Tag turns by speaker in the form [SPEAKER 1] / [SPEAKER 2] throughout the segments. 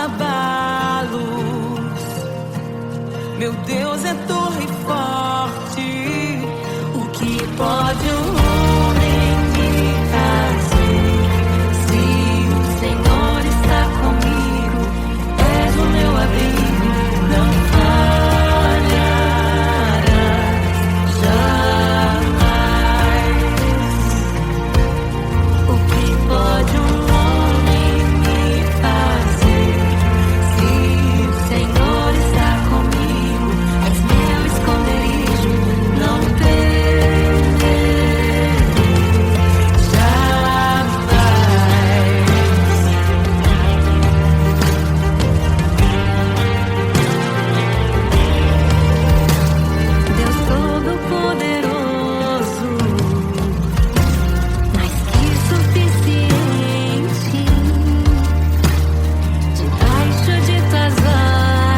[SPEAKER 1] abalos. Meu Deus é torre forte. O que pode um homem me fazer? Se o Senhor está comigo, és o meu abrigo, não falharás jamais. O que pode um homem me fazer? Se o Senhor está comigo, és meu esconderijo, não temerei jamais. Deus Todo-Poderoso, mais que suficiente, debaixo de tuas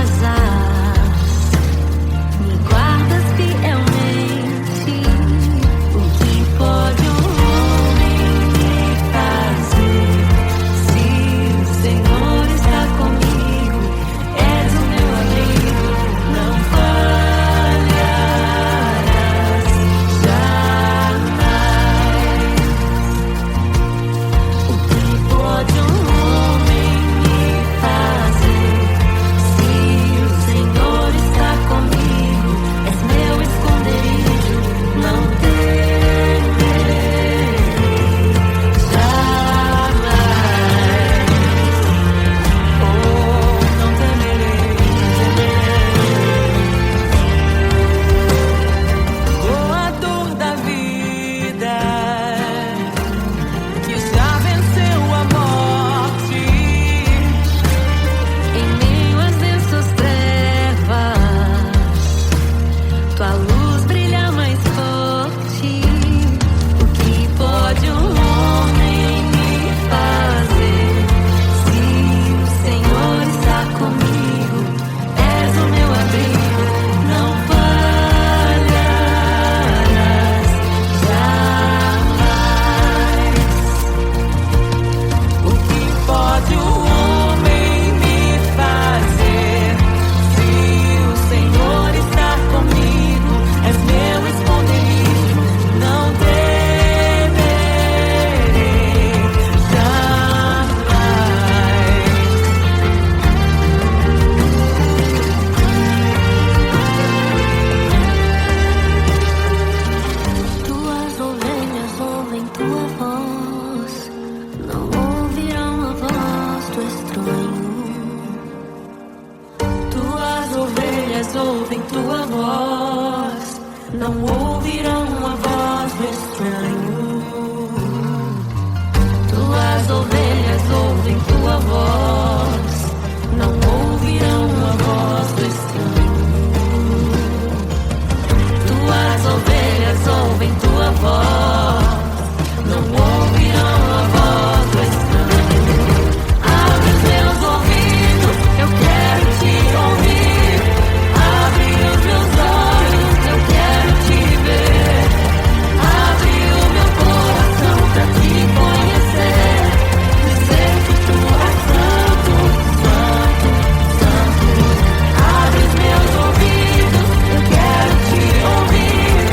[SPEAKER 1] asas me guardas fielmente. O que pode um homem me fazer? Se o Senhor está comigo, és o meu abrigo, não falharás jamais. O que pode um homem me fazer? Se o Senhor está comigo, és meu esconderijo, não temerei jamais. Oh, não temerei. Doador da vida, que já venceu a morte, em meio às densas trevas, tua luz brilha mais forte. O que pode um homem me fazer? Se o Senhor está comigo, és o meu abrigo, não falharás jamais. O que pode um homem me fazer? Se o Senhor está comigo, és meu esconderijo, não temerei jamais. Tuas ovelhas ouvem tua voz, não ouvirão a voz do estranho. Tuas ovelhas ouvem tua voz, não ouvirão a voz do estranho. Tuas ovelhas ouvem tua voz, não ouvirão a voz do estranho. Tuas ovelhas ouvem tua voz, não ouvirão a voz do estranho. Abre os meus ouvidos, eu quero te ouvir. Abre os meus olhos, eu quero te ver. Abre o meu coração pra te conhecer. Dizer que tu és santo, santo, santo. Abre os meus ouvidos, eu quero te ouvir.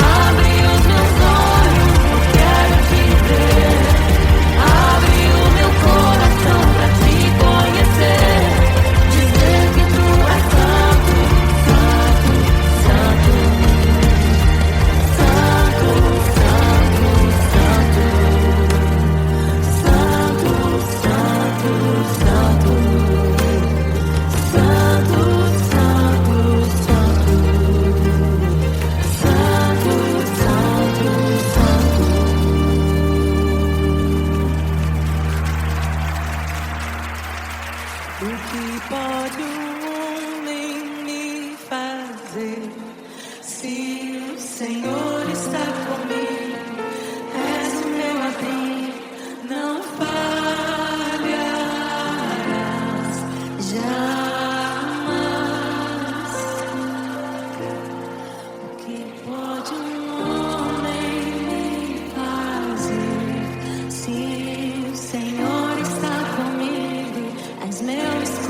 [SPEAKER 1] Abre os meus olhos, eu quero te ver. Abre o meu coração pra te conhecer. Dizer que tu és santo, santo, santo. Santo, santo, santo. Santo, santo, santo. Santo, santo, santo. Santo, santo, santo. O que pode um homem me fazer? Se o Senhor está comigo, és o meu abrigo, não falharás jamais. O que pode um homem me fazer? Se o Senhor está comigo, és meu esconderijo.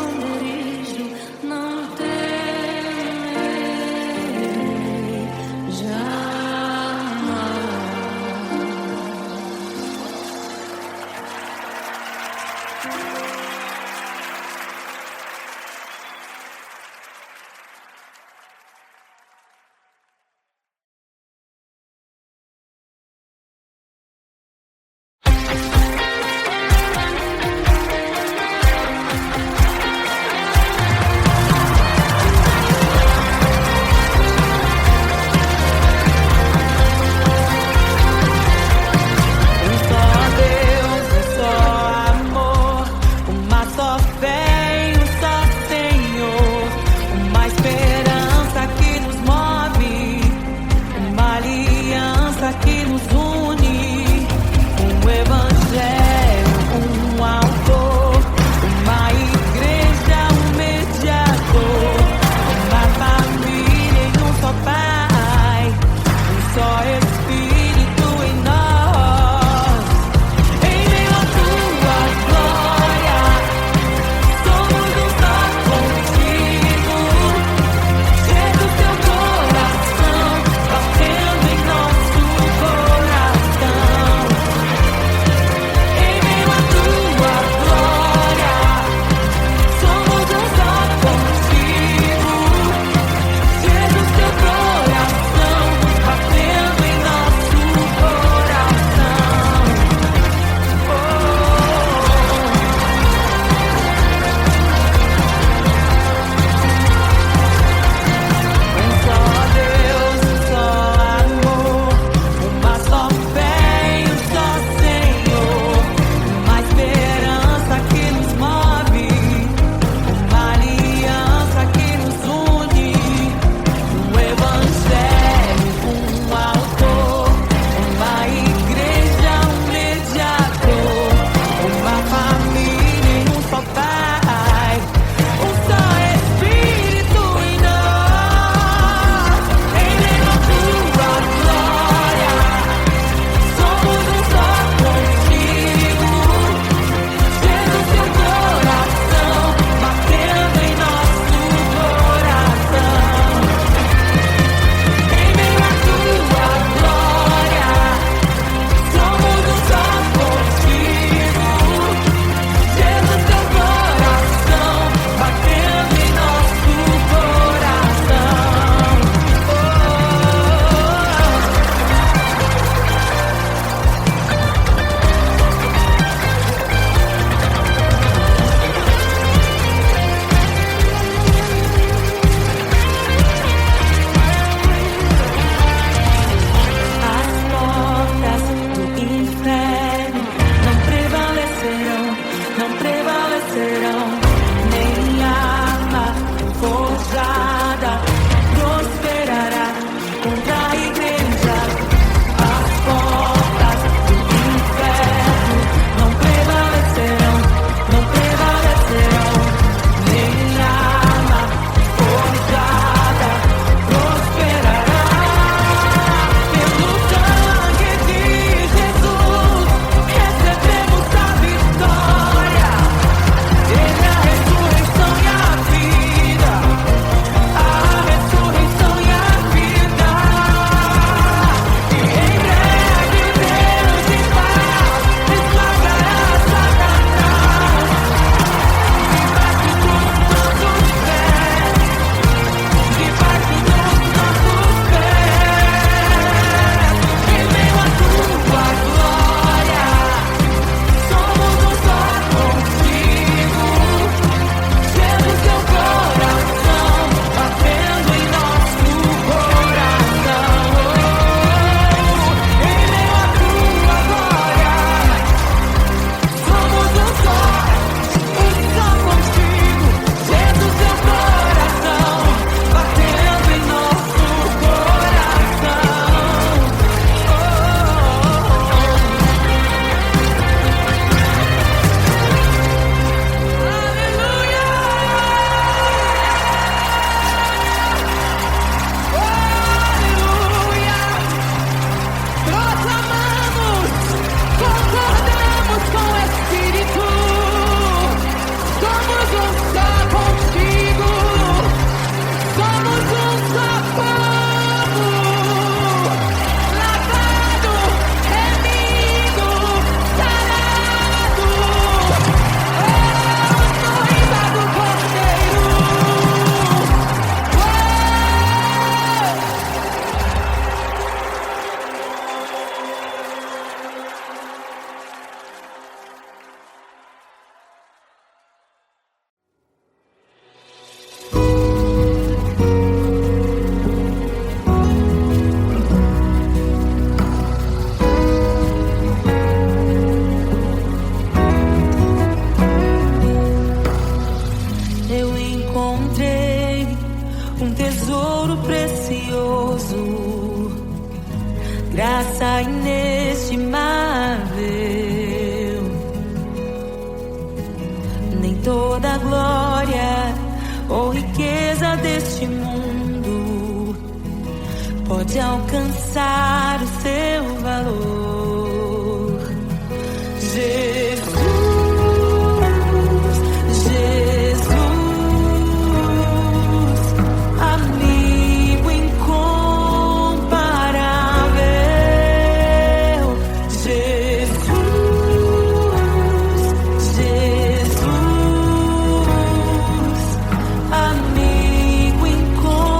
[SPEAKER 1] prevalecerão, nem arma forjada prosperará contra a igreja. As portas do inferno não prevalecerão, não prevalecerão, nem arma forjada prosperará. Pelo sangue de Jesus recebemos a vitória. Ele é a ressurreição e a vida, a ressurreição e a vida. E em breve Deus de paz esmagará Satanás debaixo dos nossos pés, debaixo dos nossos pés. Em meio à tua glória, somos um só contigo. Sendo seu coração batendo em nosso coração. Em meio à tua glória, somos um só contigo. Sendo seu coração batendo em nosso coração. Aleluia! Proclamamos, concordamos com o Espírito. Somos um só contigo. Somos um só povo. Lavado, remido, sarado. Noiva do Cordeiro. Eu encontrei um tesouro precioso, graça inestimável. Nem toda a glória ou riqueza deste mundo pode alcançar o seu valor. Jesus, Jesus, amigo incomparável. Jesus, Jesus, amigo incomparável.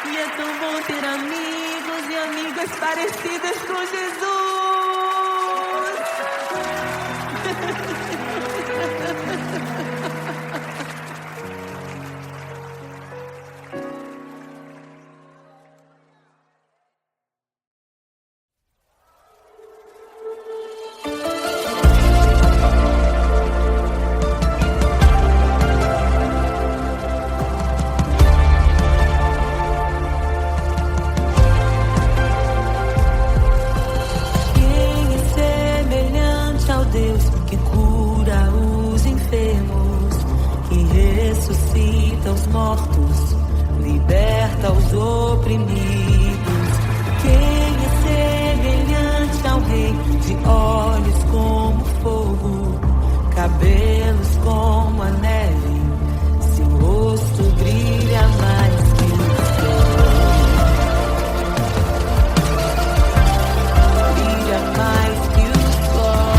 [SPEAKER 1] E é tão bom ter amigos e amigas parecidas com Jesus.
[SPEAKER 2] Os mortos, liberta os oprimidos. Quem é semelhante ao Rei, de olhos como fogo, cabelos como a neve, seu rosto brilha mais que o sol. Brilha mais que o sol.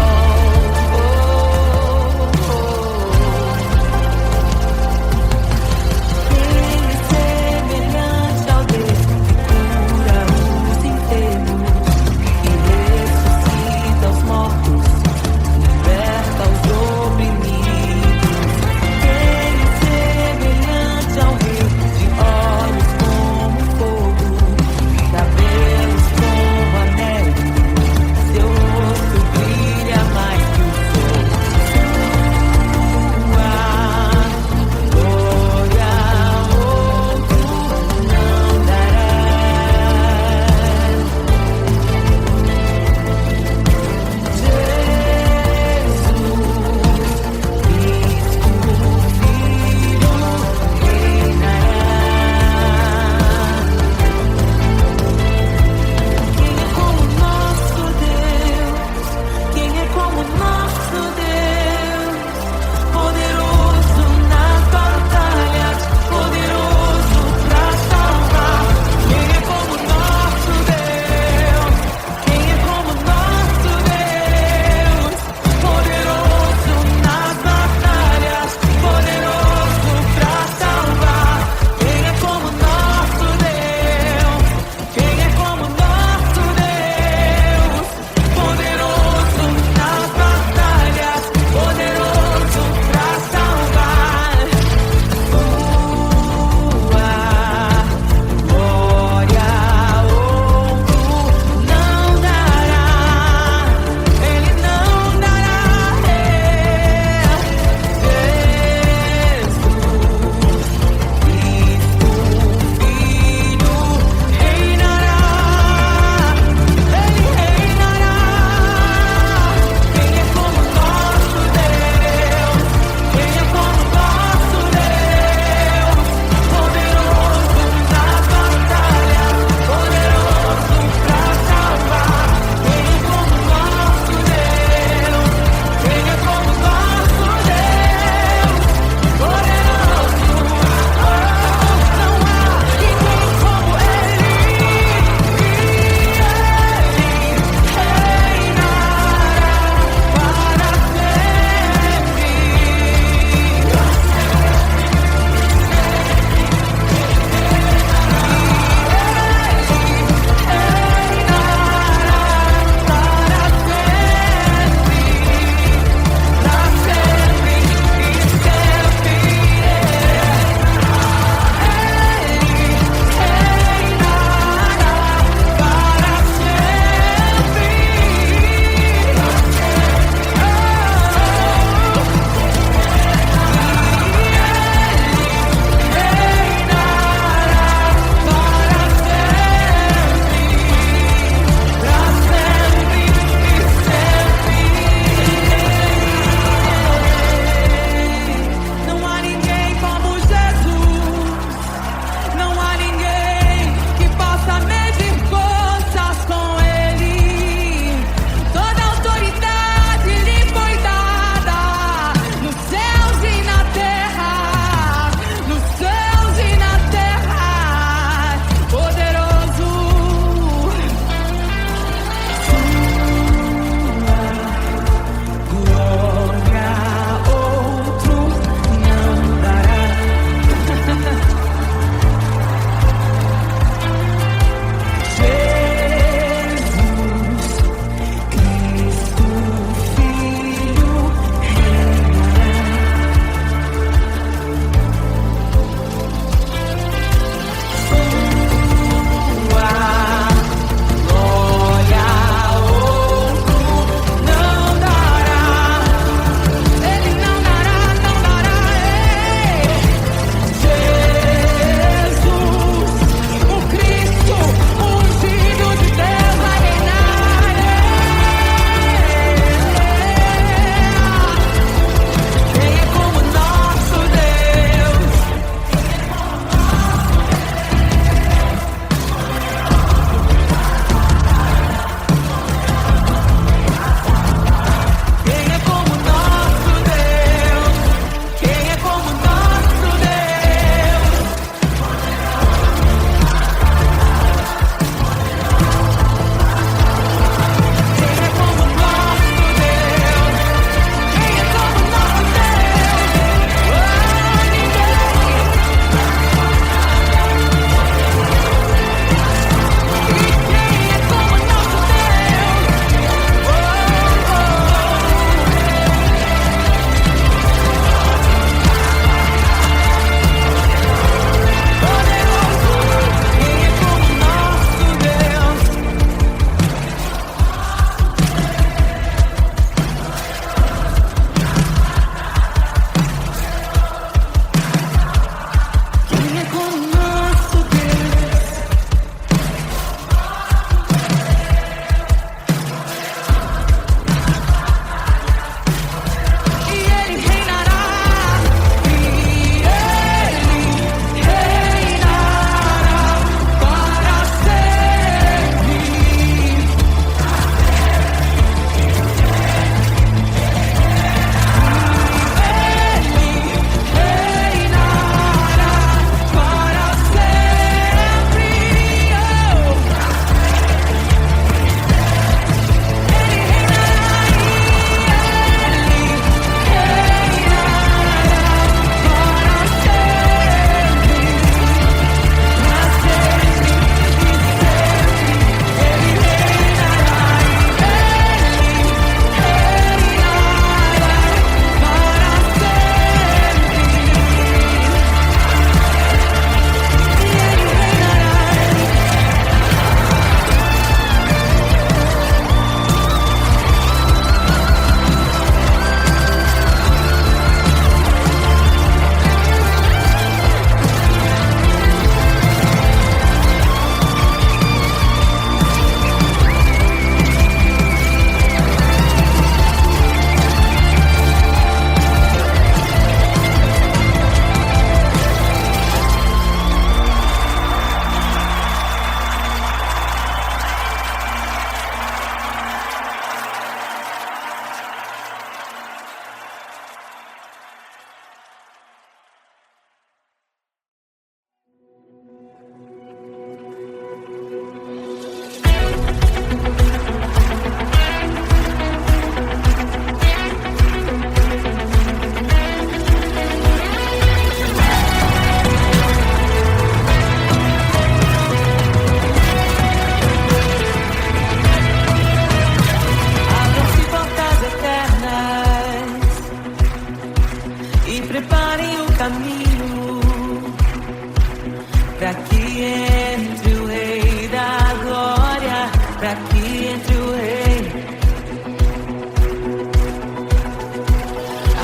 [SPEAKER 2] que entre o Rei da Glória, pra que entre o Rei.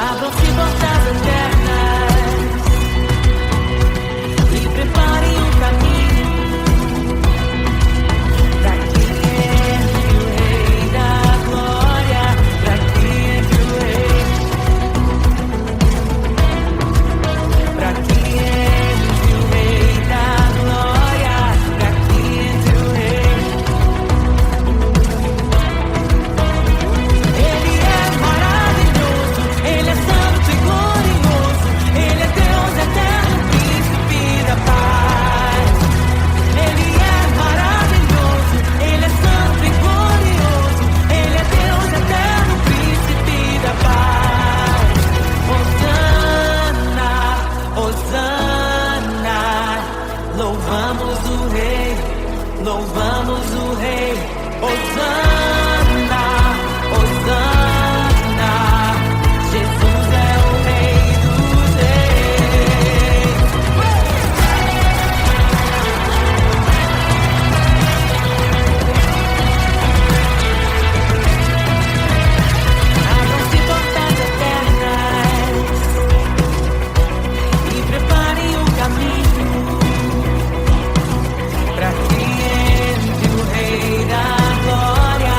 [SPEAKER 2] Abram-se portas eternas e preparem um caminho pra que entre o Rei da Glória, pra que entre o Rei, pra que entre o Rei da Glória, pra que entre o Rei. Ele é maravilhoso, Ele é santo e glorioso, Ele é Deus eterno, príncipe da paz. Ele é maravilhoso, Ele é santo e glorioso, Ele é Deus eterno, príncipe da paz. Hosana, Hosana, louvamos o Rei, louvamos o Rei. Hosana, Hosana, Jesus é o Rei dos Reis. Abram-se portas eternas e preparem o caminho pra que entre o Rei da Glória,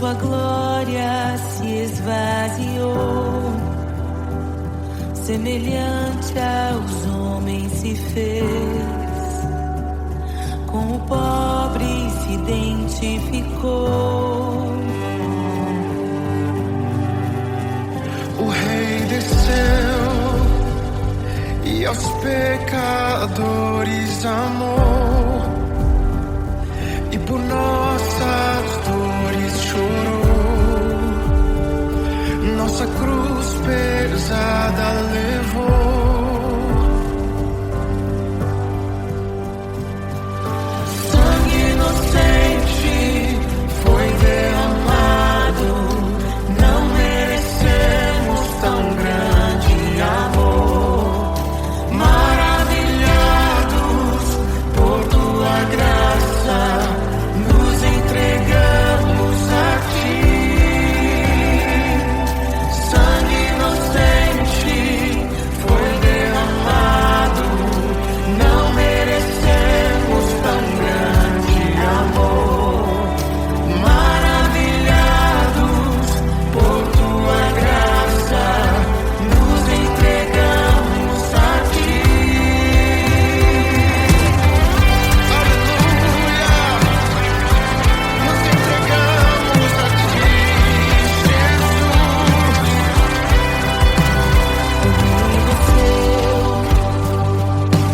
[SPEAKER 2] sua glória se esvaziou, semelhante aos homens se fez, com o pobre se identificou.
[SPEAKER 3] O Rei desceu e aos pecadores amou, e por nossas dores chorou, nossa cruz pesada levou. Sangue inocente foi derramado, não merecemos tão grande amor. Maravilhados por tua graça, nos entregamos a ti. Sangue inocente foi derramado, não merecemos tão grande amor. Maravilhados por tua graça, nos entregamos a ti. Aleluia! Nos entregamos a ti, Jesus.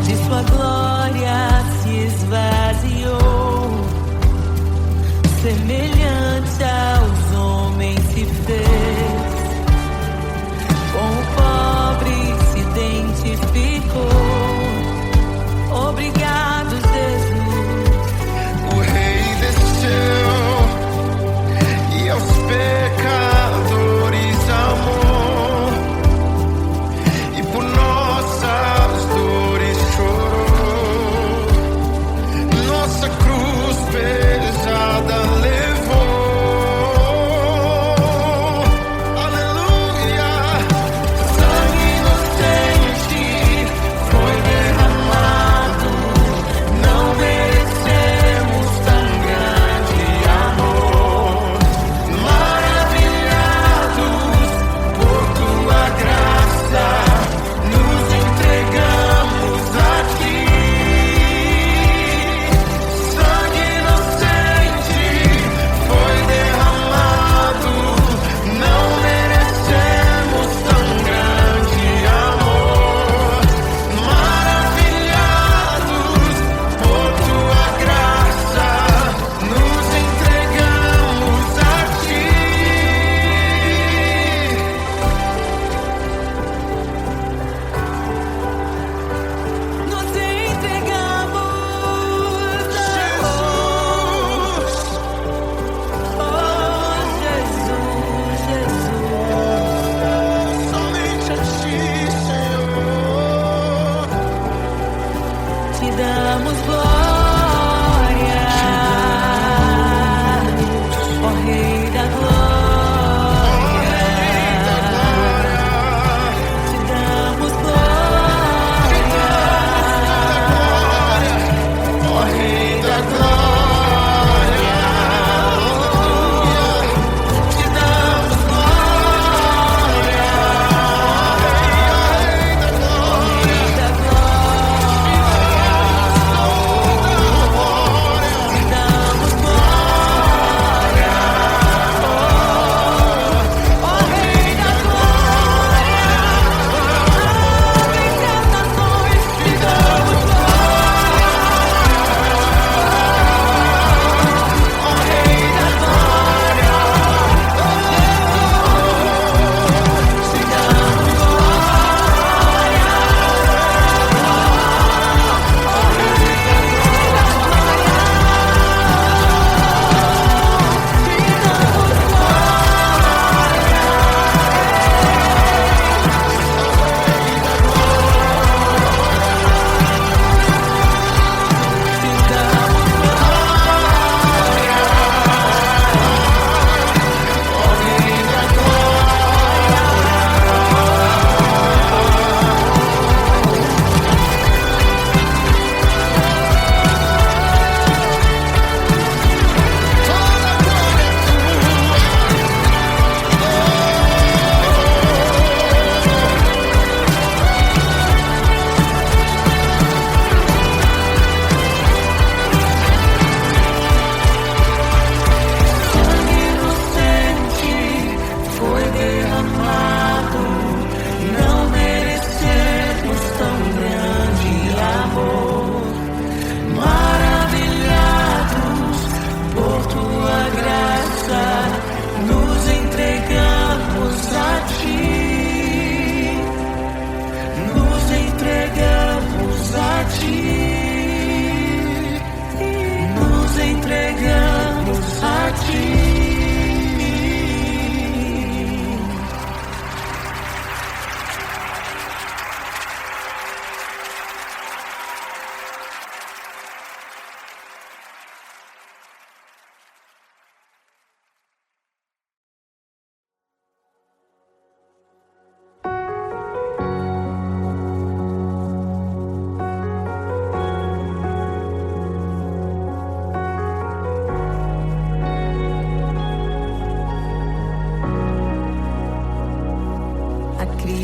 [SPEAKER 2] De sua glória se esvaziou, semelhante aos homens se fez, com o pobre se identificou. Obrigado, Jesus.
[SPEAKER 3] O Rei desceu e aos pecadores amou, e por nossas dores chorou, nossa cruz pesada levou.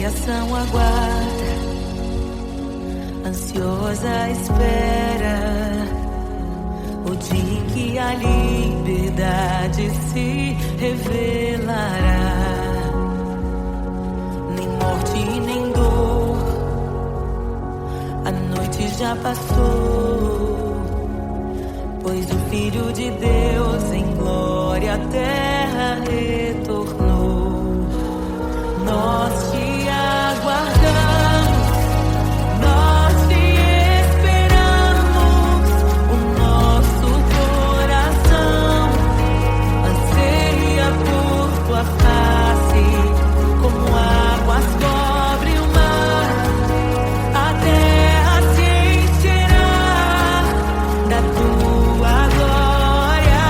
[SPEAKER 2] criação aguarda, ansiosa espera o dia em que a liberdade se revelará. Nem morte nem dor, a noite já passou, pois o Filho de Deus em glória à terra retornou. Nós te aguardamos, nós te esperamos. O nosso coração anseia por tua face, como águas cobrem o mar. A terra se encherá da tua glória.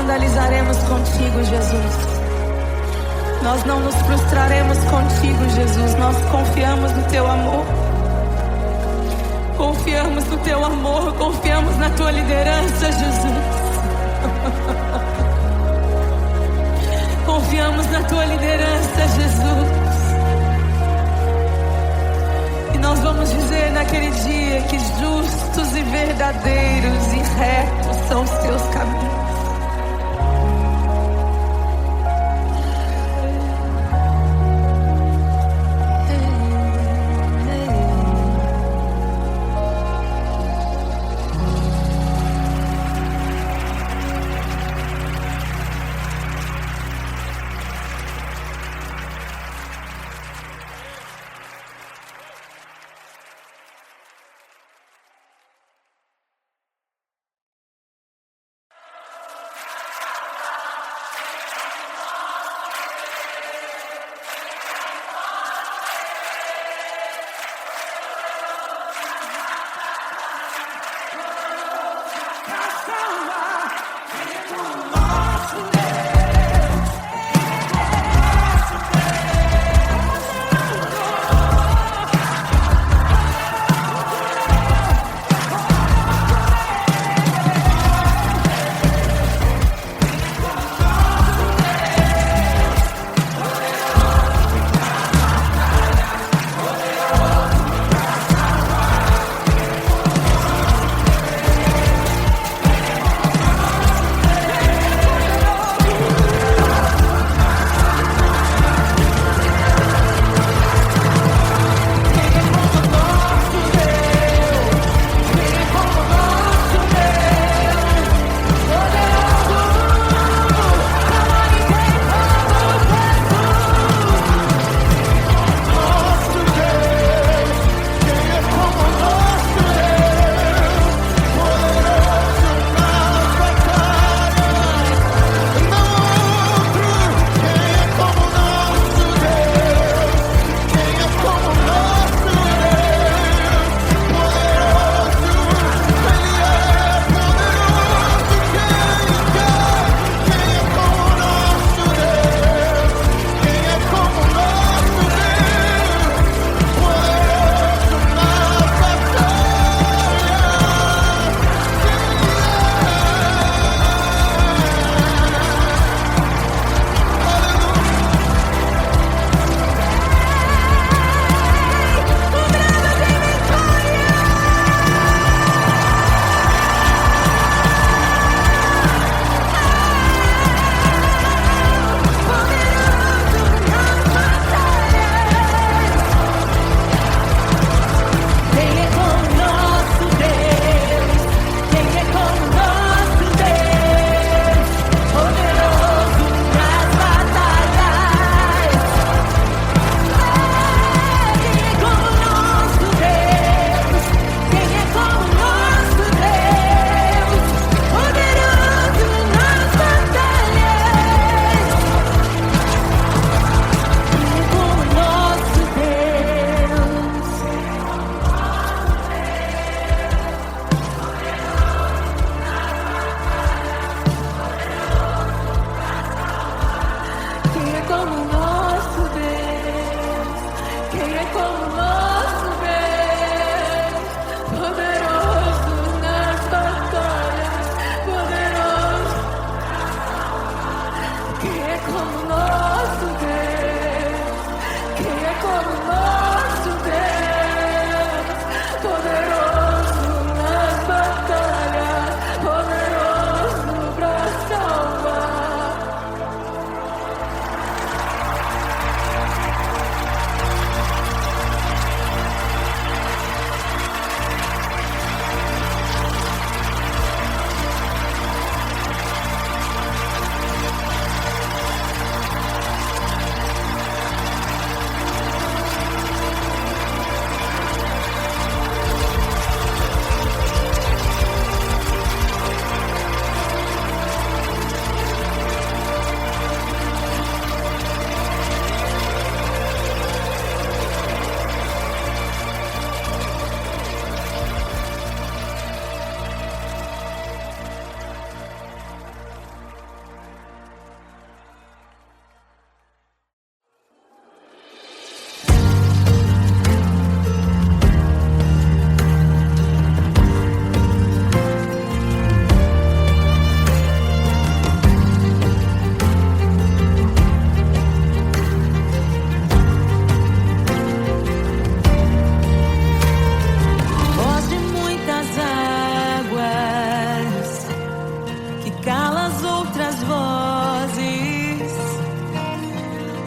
[SPEAKER 2] escandalizaremos contigo, Jesus. Nós não nos frustraremos contigo, Jesus. Nós confiamos no teu amor. Confiamos no teu amor, confiamos na tua liderança, Jesus. Confiamos na tua liderança, Jesus. E nós vamos dizer naquele dia que justos e verdadeiros e retos são os teus caminhos.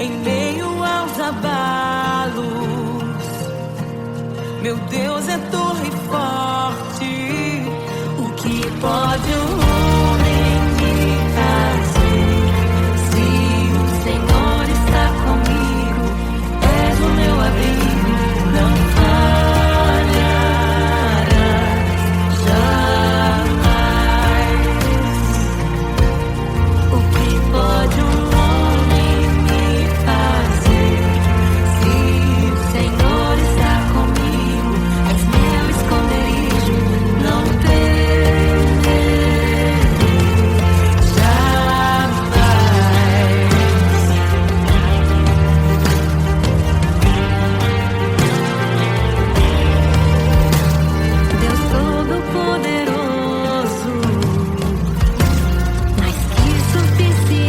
[SPEAKER 2] em meio aos abalos. Meu Deus é torre forte. O que pode um homem me fazer? Se o Senhor está comigo, és o meu abrigo, não falharás jamais. O que pode um homem me fazer? Se o Senhor está comigo, és meu esconderijo, não temerei jamais. Deus Todo-Poderoso, mais que suficiente,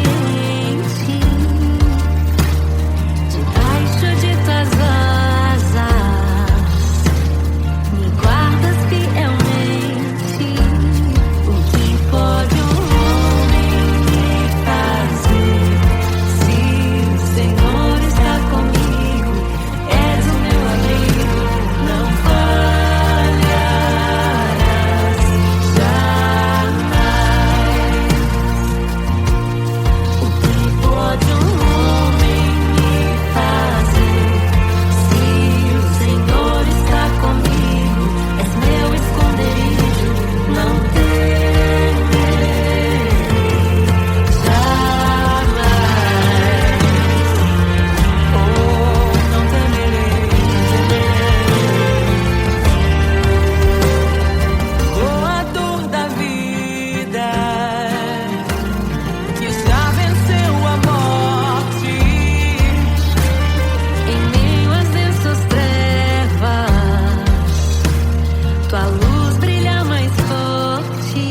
[SPEAKER 2] debaixo de tuas asas, me guardas fielmente. O que pode um homem me fazer? Se o Senhor está comigo, és o meu amigo, não falharás jamais. O que pode um homem me fazer? Se o Senhor está comigo, és meu esconderijo, não temerei jamais. Oh, não temerei. Doador da vida, que já venceu a morte, em meio às densas trevas, tua luz brilha mais forte.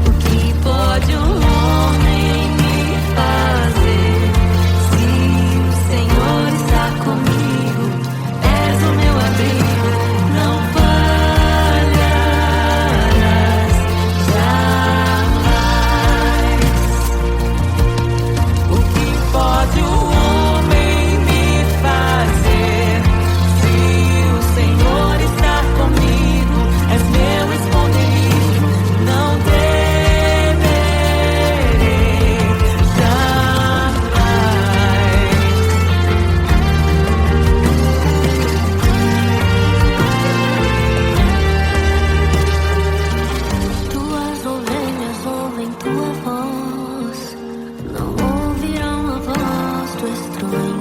[SPEAKER 2] O que pode um homem me fazer? Se o Senhor está comigo, és o meu abrigo, não falharás jamais. O que pode um homem me fazer? Se o Senhor está comigo, és meu esconderijo, não temerei jamais. Tuas ovelhas ouvem tua voz, não ouvirão a voz do estranho.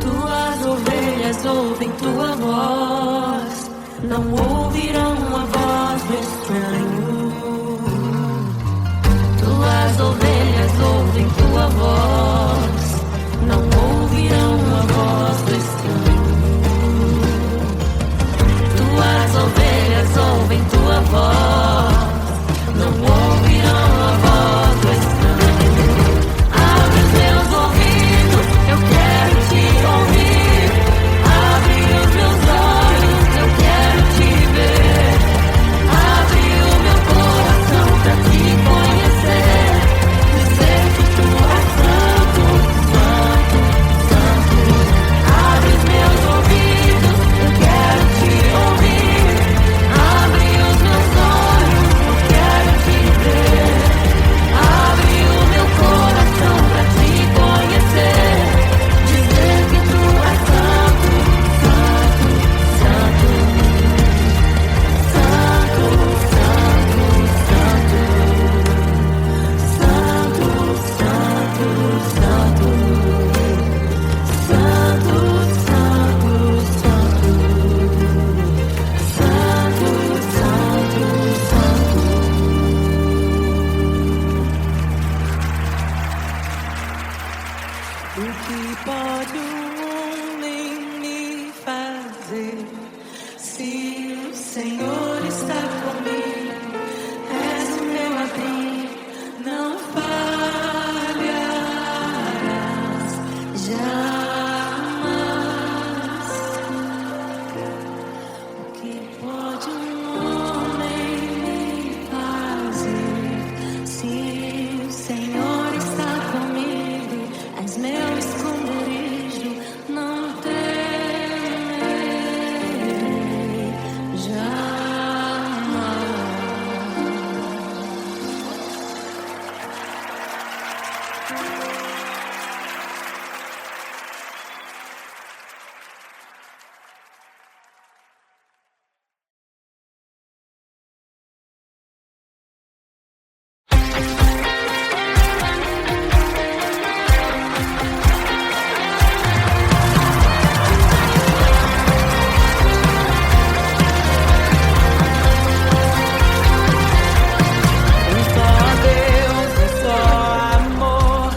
[SPEAKER 2] Tuas ovelhas ouvem tua voz, não ouvirão a voz do estranho. Tuas ovelhas ouvem tua voz, não ouvirão a voz do estranho. Tuas ovelhas ouvem tua voz, não ouvirão a voz do estranho. Abre os meus ouvidos, eu quero te ouvir. Abre os meus olhos, eu quero te ver. Abre o meu coração pra te conhecer. Dizer que tu és santo, santo, santo. Abre os meus ouvidos, eu quero te ouvir. Abre os meus olhos, eu quero te ver. Abre o meu coração pra te conhecer. Dizer que tu és santo, santo, santo. Santo, santo, santo. Santo, santo, santo. Santo, santo, santo. Santo, santo, santo. O que pode um homem me fazer? Se o Senhor está comigo, és o meu abrigo, não falharás jamais. O que pode um homem me fazer? Se o Senhor está comigo, Um só Deus, um só amor,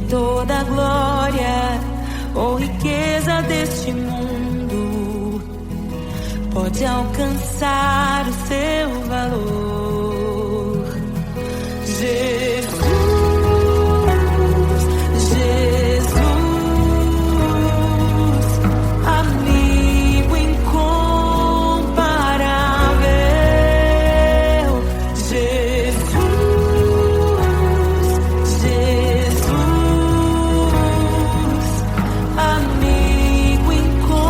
[SPEAKER 2] toda a glória ou riqueza deste mundo pode alcançar o seu valor. Jesus, Jesus, amigo incomparável. Jesus, Jesus, amigo incomparável.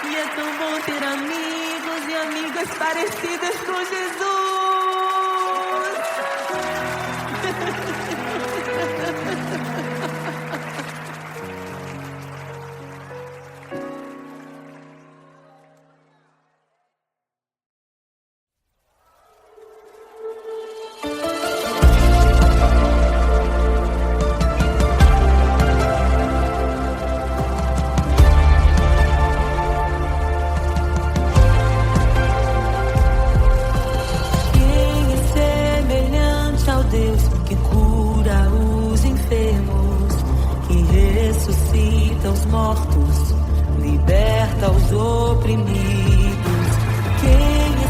[SPEAKER 2] E é tão bom ter amigos e amigas parecidas com Jesus. Mortos, liberta os oprimidos. Quem é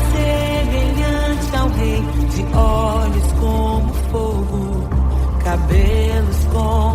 [SPEAKER 2] semelhante ao Rei, de olhos como fogo, cabelos como